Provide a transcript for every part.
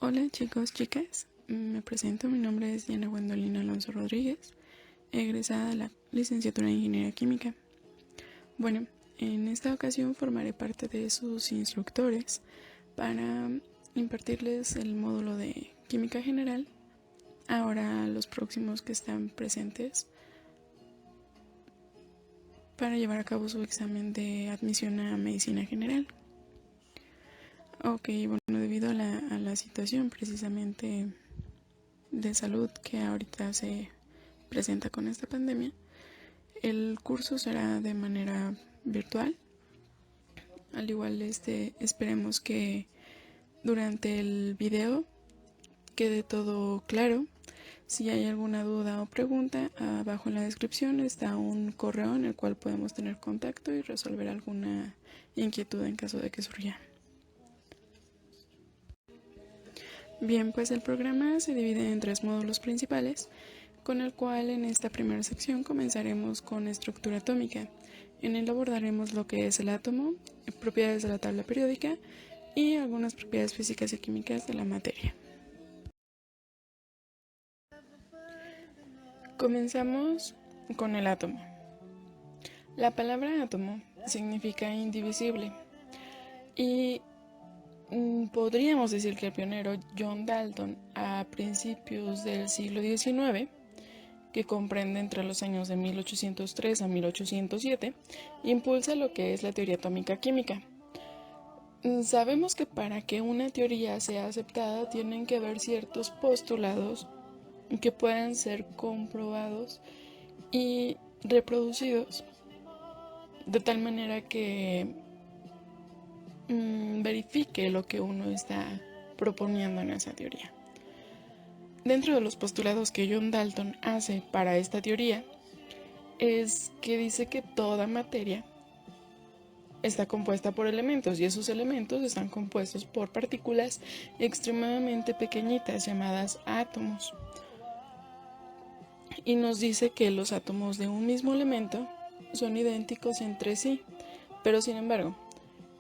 Hola chicos, chicas, me presento, mi nombre es Diana Gwendolyn Alonso Rodríguez, egresada de la licenciatura en Ingeniería Química. Bueno, en esta ocasión formaré parte de sus instructores para impartirles el módulo de Química General, ahora los próximos que están presentes, para llevar a cabo su examen de admisión a Medicina General. Ok, bueno, debido a la situación precisamente de salud que ahorita se presenta con esta pandemia, el curso será de manera virtual. Al igual esperemos que durante el video quede todo claro. Si hay alguna duda o pregunta, abajo en la descripción está un correo en el cual podemos tener contacto y resolver alguna inquietud en caso de que surja. Bien, pues el programa se divide en 3 módulos principales, con el cual en esta primera sección comenzaremos con estructura atómica. En él abordaremos lo que es el átomo, propiedades de la tabla periódica y algunas propiedades físicas y químicas de la materia. Comenzamos con el átomo. La palabra átomo significa indivisible y podríamos decir que el pionero John Dalton, a principios del siglo XIX, que comprende entre los años de 1803 a 1807, impulsa lo que es la teoría atómica química. Sabemos que para que una teoría sea aceptada tienen que haber ciertos postulados que puedan ser comprobados y reproducidos de tal manera que verifique lo que uno está proponiendo en esa teoría. Dentro de los postulados que John Dalton hace para esta teoría es que dice que toda materia está compuesta por elementos y esos elementos están compuestos por partículas extremadamente pequeñitas llamadas átomos. Y nos dice que los átomos de un mismo elemento son idénticos entre sí, pero sin embargo,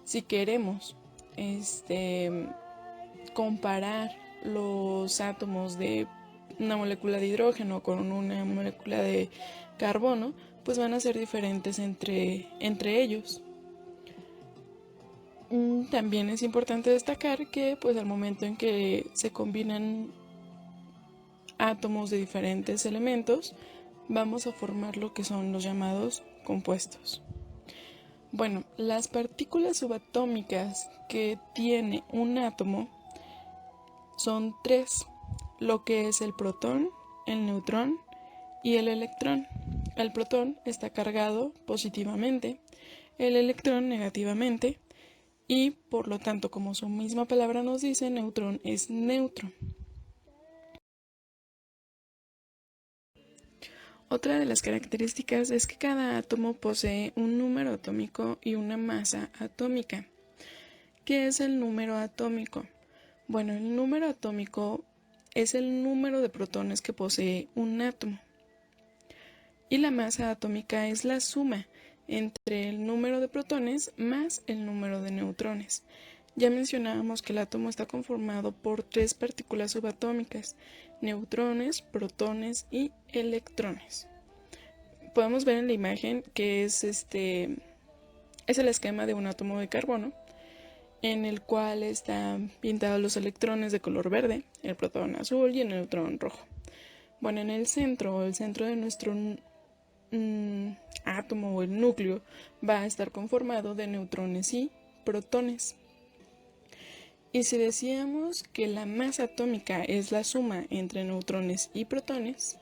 si queremos comparar los átomos de una molécula de hidrógeno con una molécula de carbono, pues van a ser diferentes entre ellos. También es importante destacar que pues al momento en que se combinan átomos de diferentes elementos, vamos a formar lo que son los llamados compuestos. Bueno, las partículas subatómicas que tiene un átomo son 3, lo que es el protón, el neutrón y el electrón. El protón está cargado positivamente, el electrón negativamente y por lo tanto, como su misma palabra nos dice, neutrón es neutro. Otra de las características es que cada átomo posee un número atómico y una masa atómica. ¿Qué es el número atómico? Bueno, el número atómico es el número de protones que posee un átomo. Y la masa atómica es la suma entre el número de protones más el número de neutrones. Ya mencionábamos que el átomo está conformado por 3 partículas subatómicas: neutrones, protones y electrones. Podemos ver en la imagen que es el esquema de un átomo de carbono, en el cual están pintados los electrones de color verde, el protón azul y el neutrón rojo. Bueno, en el centro de nuestro átomo o el núcleo va a estar conformado de neutrones y protones. Y si decíamos que la masa atómica es la suma entre neutrones y protones,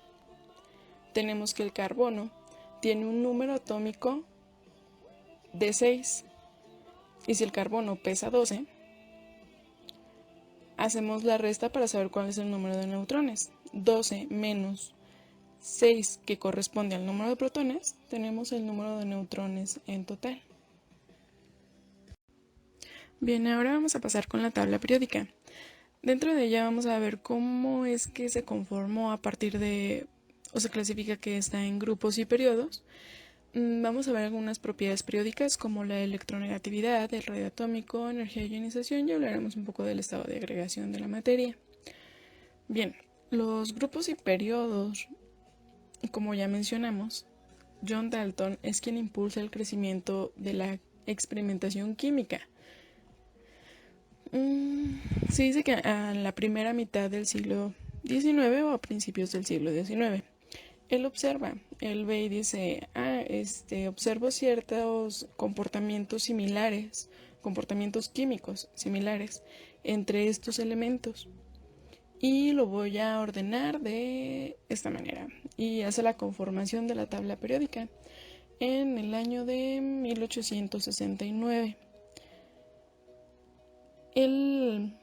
tenemos que el carbono tiene un número atómico de 6. Y si el carbono pesa 12, hacemos la resta para saber cuál es el número de neutrones. 12 menos 6, que corresponde al número de protones, tenemos el número de neutrones en total. Bien, ahora vamos a pasar con la tabla periódica. Dentro de ella vamos a ver cómo es que se conformó a partir de, o se clasifica que está en grupos y periodos. vamos a ver algunas propiedades periódicas como la electronegatividad, el radio atómico, energía de ionización y hablaremos un poco del estado de agregación de la materia. Bien, los grupos y periodos, como ya mencionamos, John Dalton es quien impulsa el crecimiento de la experimentación química. Se dice que a la primera mitad del siglo XIX o a principios del siglo XIX. Él observa, él ve y dice, observo ciertos comportamientos similares, comportamientos químicos similares entre estos elementos y lo voy a ordenar de esta manera y hace la conformación de la tabla periódica en el año de 1869. Él,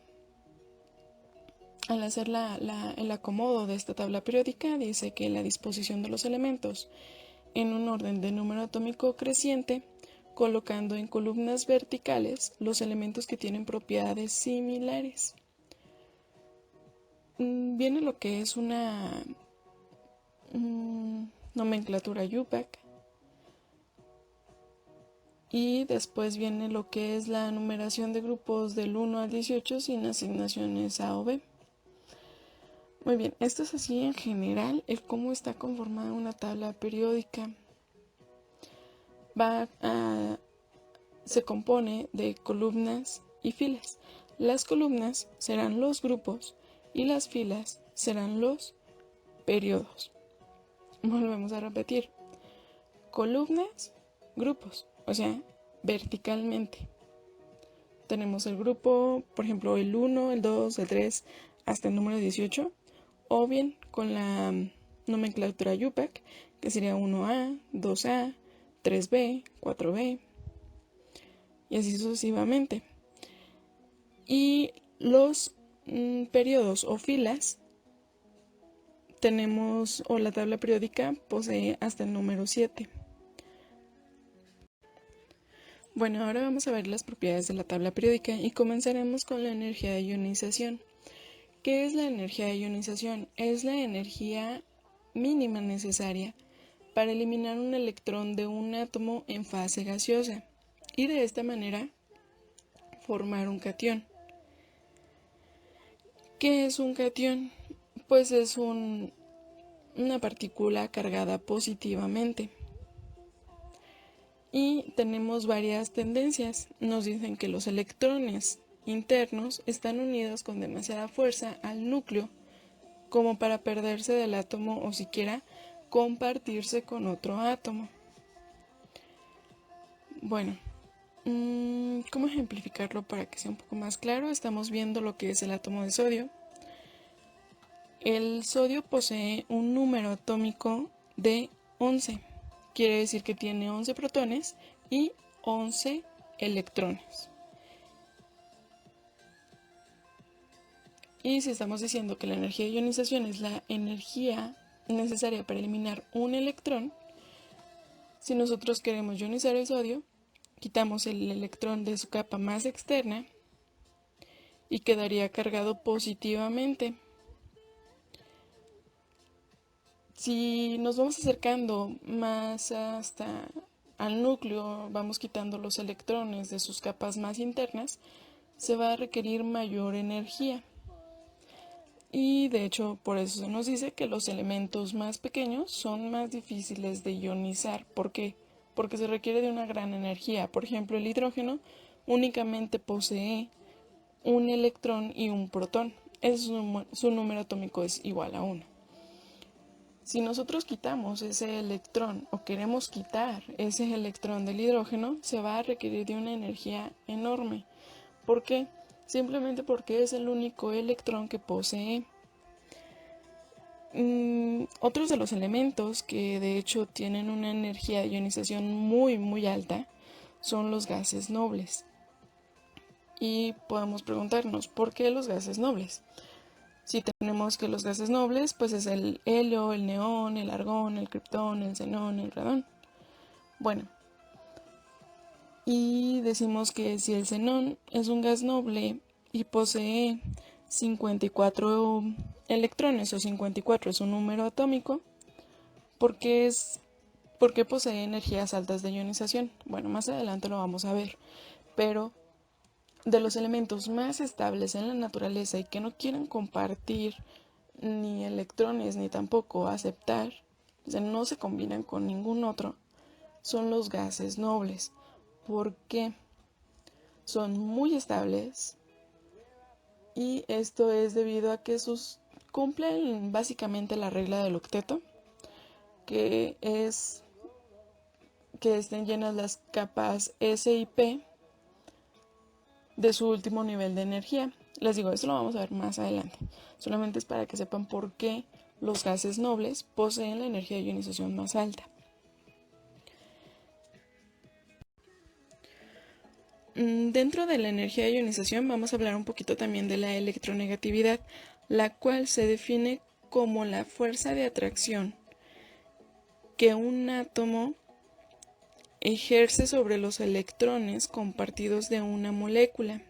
al hacer el acomodo de esta tabla periódica, dice que la disposición de los elementos en un orden de número atómico creciente, colocando en columnas verticales los elementos que tienen propiedades similares. Viene lo que es una nomenclatura UPAC y después viene lo que es la numeración de grupos del 1 al 18 sin asignaciones A o B. Muy bien, esto es así en general el cómo está conformada una tabla periódica. Se compone de columnas y filas. Las columnas serán los grupos y las filas serán los periodos. Volvemos a repetir. Columnas, grupos, o sea, verticalmente. Tenemos el grupo, por ejemplo, el 1, el 2, el 3, hasta el número 18, o bien con la nomenclatura UPAC, que sería 1A, 2A, 3B, 4B, y así sucesivamente. Y los periodos o filas tenemos, o la tabla periódica posee hasta el número 7. Bueno, ahora vamos a ver las propiedades de la tabla periódica y comenzaremos con la energía de ionización. ¿Qué es la energía de ionización? Es la energía mínima necesaria para eliminar un electrón de un átomo en fase gaseosa y de esta manera formar un catión. ¿Qué es un catión? Pues es una partícula cargada positivamente. Y tenemos varias tendencias. Nos dicen que los electrones internos están unidos con demasiada fuerza al núcleo como para perderse del átomo o siquiera compartirse con otro átomo. Bueno, ¿cómo ejemplificarlo para que sea un poco más claro? Estamos viendo lo que es el átomo de sodio. El sodio posee un número atómico de 11. Quiere decir que tiene 11 protones y 11 electrones. Y si estamos diciendo que la energía de ionización es la energía necesaria para eliminar un electrón, si nosotros queremos ionizar el sodio, quitamos el electrón de su capa más externa y quedaría cargado positivamente. Si nos vamos acercando más hasta al núcleo, vamos quitando los electrones de sus capas más internas, se va a requerir mayor energía. Y de hecho, por eso se nos dice que los elementos más pequeños son más difíciles de ionizar. ¿Por qué? Porque se requiere de una gran energía. Por ejemplo, el hidrógeno únicamente posee un electrón y un protón. Su número atómico es igual a 1. Si nosotros quitamos ese electrón o queremos quitar ese electrón del hidrógeno, se va a requerir de una energía enorme. ¿Por qué? Simplemente porque es el único electrón que posee. Otros de los elementos que de hecho tienen una energía de ionización muy muy alta son los gases nobles. Y podemos preguntarnos, ¿por qué los gases nobles? Si tenemos que los gases nobles, pues es el helio, el neón, el argón, el criptón, el xenón, el radón. Bueno, y decimos que si el xenón es un gas noble y posee 54 electrones o 54 es un número atómico, porque es ¿Por qué posee energías altas de ionización? Bueno, más adelante lo vamos a ver, pero de los elementos más estables en la naturaleza y que no quieren compartir ni electrones ni tampoco aceptar, o sea, no se combinan con ningún otro, son los gases nobles, porque son muy estables y esto es debido a que cumplen básicamente la regla del octeto, que es que estén llenas las capas S y P de su último nivel de energía. Les digo, esto lo vamos a ver más adelante. Solamente es para que sepan por qué los gases nobles poseen la energía de ionización más alta. Dentro de la energía de ionización vamos a hablar un poquito también de la electronegatividad, la cual se define como la fuerza de atracción que un átomo ejerce sobre los electrones compartidos de una molécula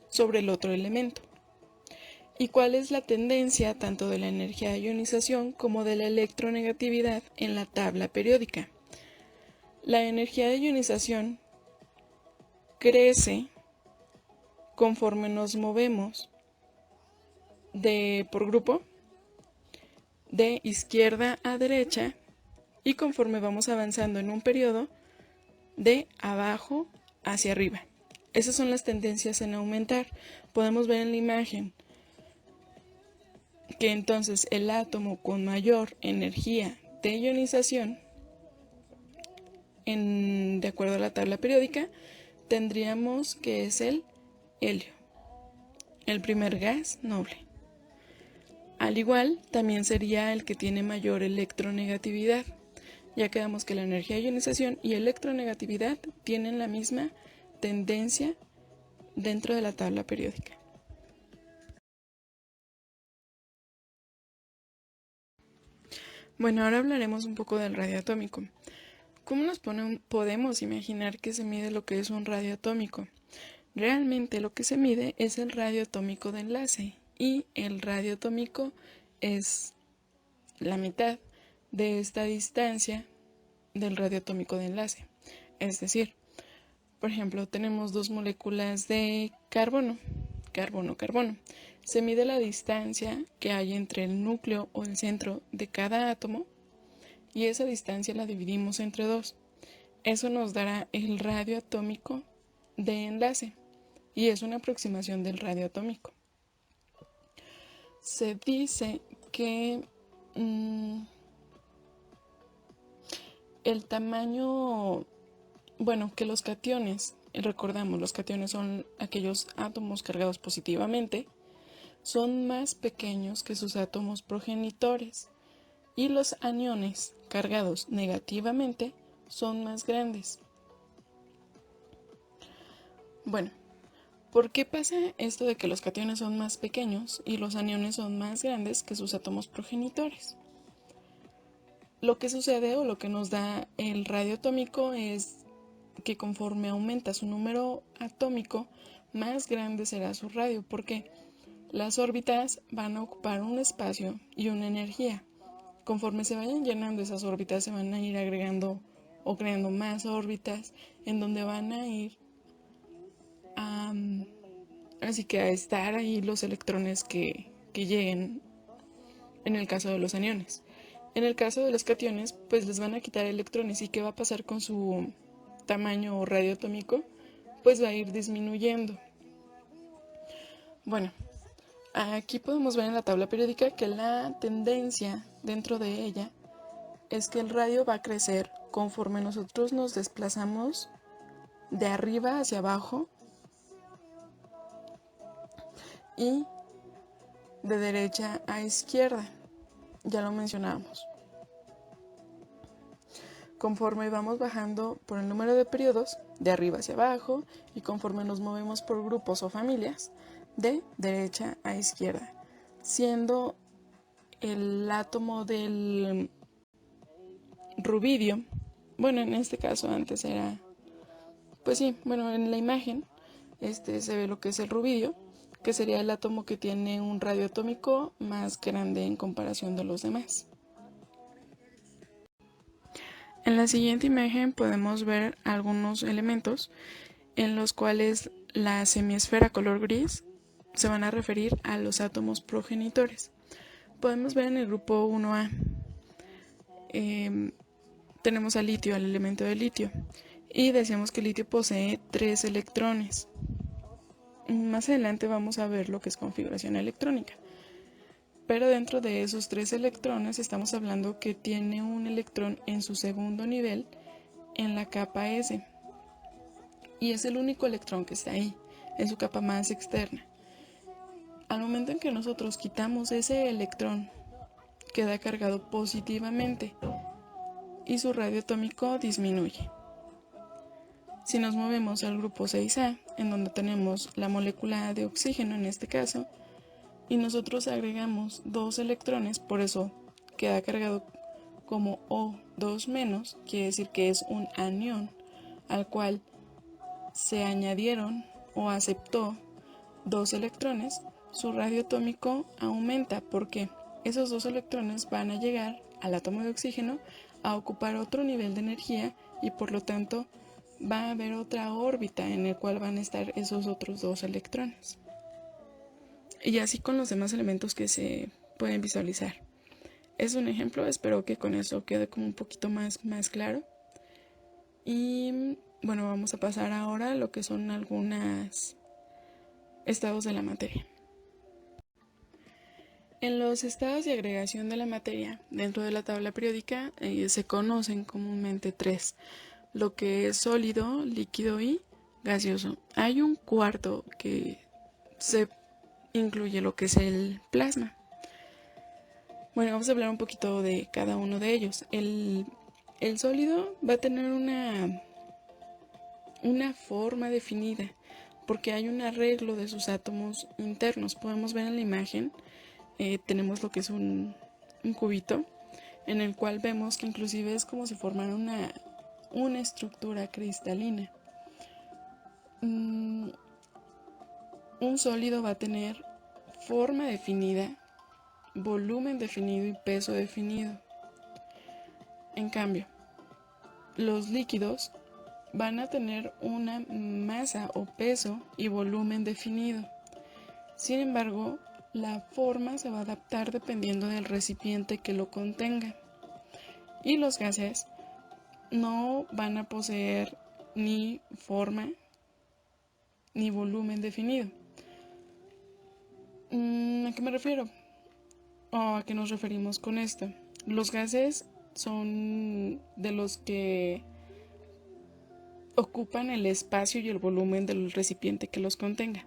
sobre el otro elemento. ¿Y cuál es la tendencia tanto de la energía de ionización como de la electronegatividad en la tabla periódica? La energía de ionización crece conforme nos movemos por grupo de izquierda a derecha y conforme vamos avanzando en un periodo de abajo hacia arriba. Esas son las tendencias en aumentar. Podemos ver en la imagen que entonces el átomo con mayor energía de ionización, de acuerdo a la tabla periódica, tendríamos que es el helio, el primer gas noble. Al igual, también sería el que tiene mayor electronegatividad. Ya quedamos que la energía de ionización y electronegatividad tienen la misma tendencia dentro de la tabla periódica. Bueno, ahora hablaremos un poco del radio atómico. ¿Cómo nos podemos imaginar que se mide lo que es un radio atómico? Realmente lo que se mide es el radio atómico de enlace y el radio atómico es la mitad de esta distancia del radio atómico de enlace. Es decir, por ejemplo, tenemos dos moléculas de carbono, carbono. Se mide la distancia que hay entre el núcleo o el centro de cada átomo y esa distancia la dividimos entre dos. Eso nos dará el radio atómico de enlace y es una aproximación del radio atómico. Se dice que el tamaño, que los cationes, recordamos, los cationes son aquellos átomos cargados positivamente, son más pequeños que sus átomos progenitores y los aniones cargados negativamente son más grandes. Bueno, ¿por qué pasa esto de que los cationes son más pequeños y los aniones son más grandes que sus átomos progenitores? Lo que sucede o lo que nos da el radio atómico es que conforme aumenta su número atómico, más grande será su radio, porque las órbitas van a ocupar un espacio y una energía. Conforme se vayan llenando esas órbitas, se van a ir agregando o creando más órbitas en donde van a ir así que a estar ahí los electrones que lleguen en el caso de los aniones. En el caso de los cationes, pues les van a quitar electrones. ¿Y qué va a pasar con su tamaño radioatómico? Pues va a ir disminuyendo. Bueno, aquí podemos ver en la tabla periódica que la tendencia dentro de ella es que el radio va a crecer conforme nosotros nos desplazamos de arriba hacia abajo y de derecha a izquierda. Ya lo mencionamos. Conforme vamos bajando por el número de periodos, de arriba hacia abajo, y conforme nos movemos por grupos o familias, de derecha a izquierda, siendo el átomo del rubidio, en este caso antes era, en la imagen se ve lo que es el rubidio, que sería el átomo que tiene un radio atómico más grande en comparación de los demás. En la siguiente imagen podemos ver algunos elementos en los cuales la semiesfera color gris se van a referir a los átomos progenitores. Podemos ver en el grupo 1A, tenemos al litio, al elemento de litio, y decíamos que el litio posee 3 electrones. Más adelante vamos a ver lo que es configuración electrónica. Pero dentro de esos 3 electrones estamos hablando que tiene un electrón en su segundo nivel en la capa S. Y es el único electrón que está ahí, en su capa más externa. Al momento en que nosotros quitamos ese electrón, queda cargado positivamente y su radio atómico disminuye. Si nos movemos al grupo 6A, en donde tenemos la molécula de oxígeno en este caso, y nosotros agregamos 2 electrones, por eso queda cargado como O2-, quiere decir que es un anión al cual se añadieron o aceptó 2 electrones, su radio atómico aumenta porque esos 2 electrones van a llegar al átomo de oxígeno a ocupar otro nivel de energía y por lo tanto va a haber otra órbita en la cual van a estar esos otros 2 electrones. Y así con los demás elementos que se pueden visualizar. Es un ejemplo, espero que con eso quede como un poquito más claro. Y bueno, vamos a pasar ahora a lo que son algunos estados de la materia. En los estados de agregación de la materia dentro de la tabla periódica se conocen comúnmente 3, lo que es sólido, líquido y gaseoso. Hay un cuarto que se incluye lo que es el plasma. Bueno, vamos a hablar un poquito de cada uno de ellos. El sólido va a tener una forma definida porque hay un arreglo de sus átomos internos. Podemos ver en la imagen, tenemos lo que es un cubito en el cual vemos que inclusive es como si formara una estructura cristalina. Un sólido va a tener forma definida, volumen definido y peso definido. En cambio, los líquidos van a tener una masa o peso y volumen definido. Sin embargo, la forma se va a adaptar dependiendo del recipiente que lo contenga. Y los gases no van a poseer ni forma ni volumen definido. ¿A qué me refiero? ¿O a qué nos referimos con esto? Los gases son de los que ocupan el espacio y el volumen del recipiente que los contenga.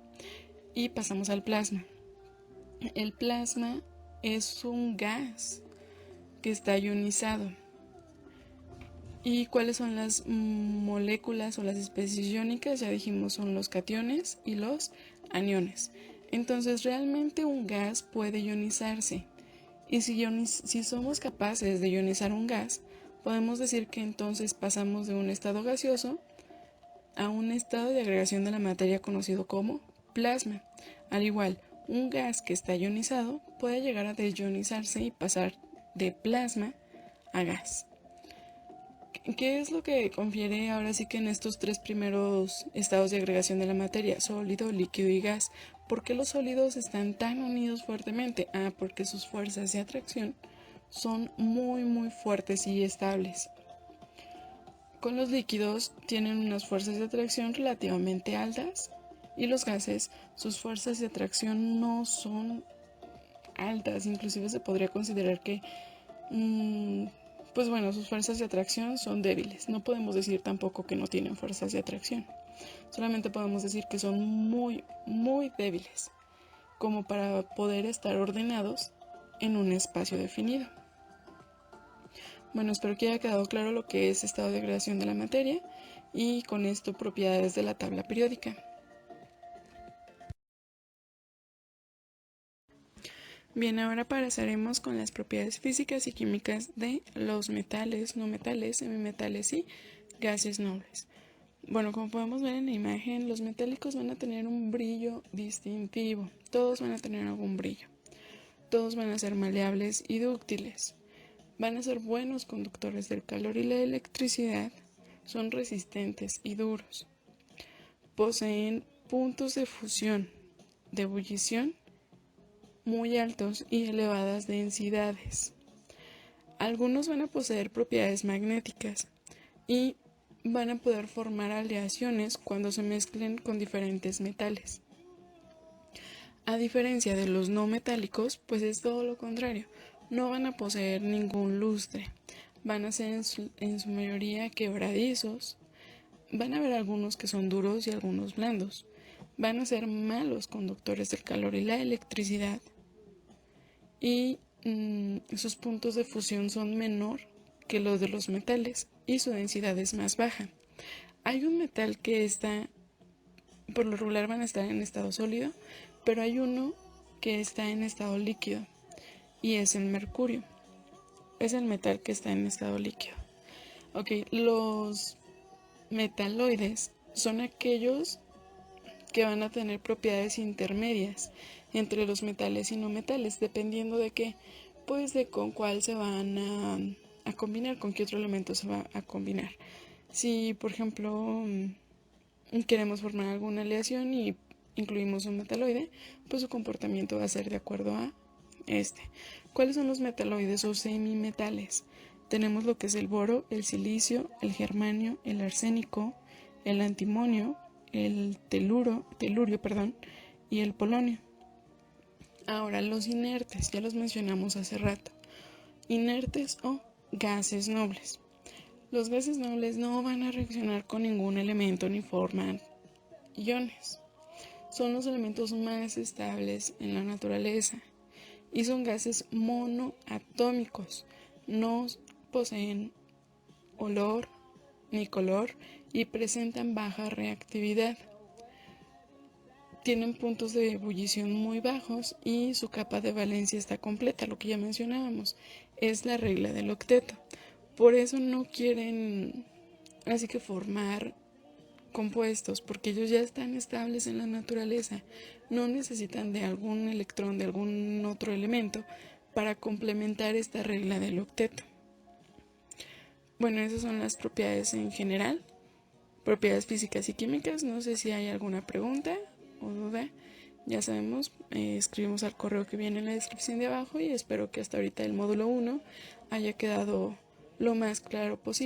Y pasamos al plasma. El plasma es un gas que está ionizado. ¿Y cuáles son las moléculas o las especies iónicas? Ya dijimos, son los cationes y los aniones. Entonces, realmente un gas puede ionizarse. Y si somos capaces de ionizar un gas, podemos decir que entonces pasamos de un estado gaseoso a un estado de agregación de la materia conocido como plasma. Al igual, un gas que está ionizado puede llegar a desionizarse y pasar de plasma a gas. ¿Qué es lo que confiere ahora sí que en estos 3 primeros estados de agregación de la materia? Sólido, líquido y gas. ¿Por qué los sólidos están tan unidos fuertemente? Porque sus fuerzas de atracción son muy fuertes y estables. Con los líquidos tienen unas fuerzas de atracción relativamente altas y los gases, sus fuerzas de atracción no son altas, inclusive se podría considerar que pues bueno, sus fuerzas de atracción son débiles. No podemos decir tampoco que no tienen fuerzas de atracción. Solamente podemos decir que son muy débiles, como para poder estar ordenados en un espacio definido. Bueno, espero que haya quedado claro lo que es estado de agregación de la materia y con esto propiedades de la tabla periódica. Bien, ahora pasaremos con las propiedades físicas y químicas de los metales, no metales, semimetales y gases nobles. Bueno, como podemos ver en la imagen, los metálicos van a tener un brillo distintivo. Todos van a tener algún brillo. Todos van a ser maleables y dúctiles. Van a ser buenos conductores del calor y la electricidad, son resistentes y duros. Poseen puntos de fusión, de ebullición muy altos y elevadas densidades. Algunos van a poseer propiedades magnéticas y van a poder formar aleaciones cuando se mezclen con diferentes metales. A diferencia de los no metálicos, pues es todo lo contrario. No van a poseer ningún lustre. Van a ser en su mayoría quebradizos. Van a haber algunos que son duros y algunos blandos. Van a ser malos conductores del calor y la electricidad. Y sus puntos de fusión son menor que los de los metales y su densidad es más baja. Hay un metal que está, por lo regular van a estar en estado sólido, pero hay uno que está en estado líquido y es el mercurio. Es el metal que está en estado líquido. Ok, los metaloides son aquellos que van a tener propiedades intermedias entre los metales y no metales, dependiendo de qué, pues de con cuál se van a combinar, con qué otro elemento se va a combinar. Si, por ejemplo, queremos formar alguna aleación y incluimos un metaloide, pues su comportamiento va a ser de acuerdo a este. ¿Cuáles son los metaloides o semimetales? Tenemos lo que es el boro, el silicio, el germanio, el arsénico, el antimonio, el telurio, y el polonio. Ahora los inertes, ya los mencionamos hace rato. Inertes o gases nobles. Los gases nobles no van a reaccionar con ningún elemento ni forman iones. Son los elementos más estables en la naturaleza y son gases monoatómicos. No poseen olor ni color y presentan baja reactividad. Tienen puntos de ebullición muy bajos y su capa de valencia está completa, lo que ya mencionábamos. Es la regla del octeto. Por eso no quieren así que formar compuestos, porque ellos ya están estables en la naturaleza. No necesitan de algún electrón, de algún otro elemento para complementar esta regla del octeto. Bueno, esas son las propiedades en general, propiedades físicas y químicas. No sé si hay alguna pregunta o duda. Ya sabemos, escribimos al correo que viene en la descripción de abajo y espero que hasta ahorita el módulo 1 haya quedado lo más claro posible.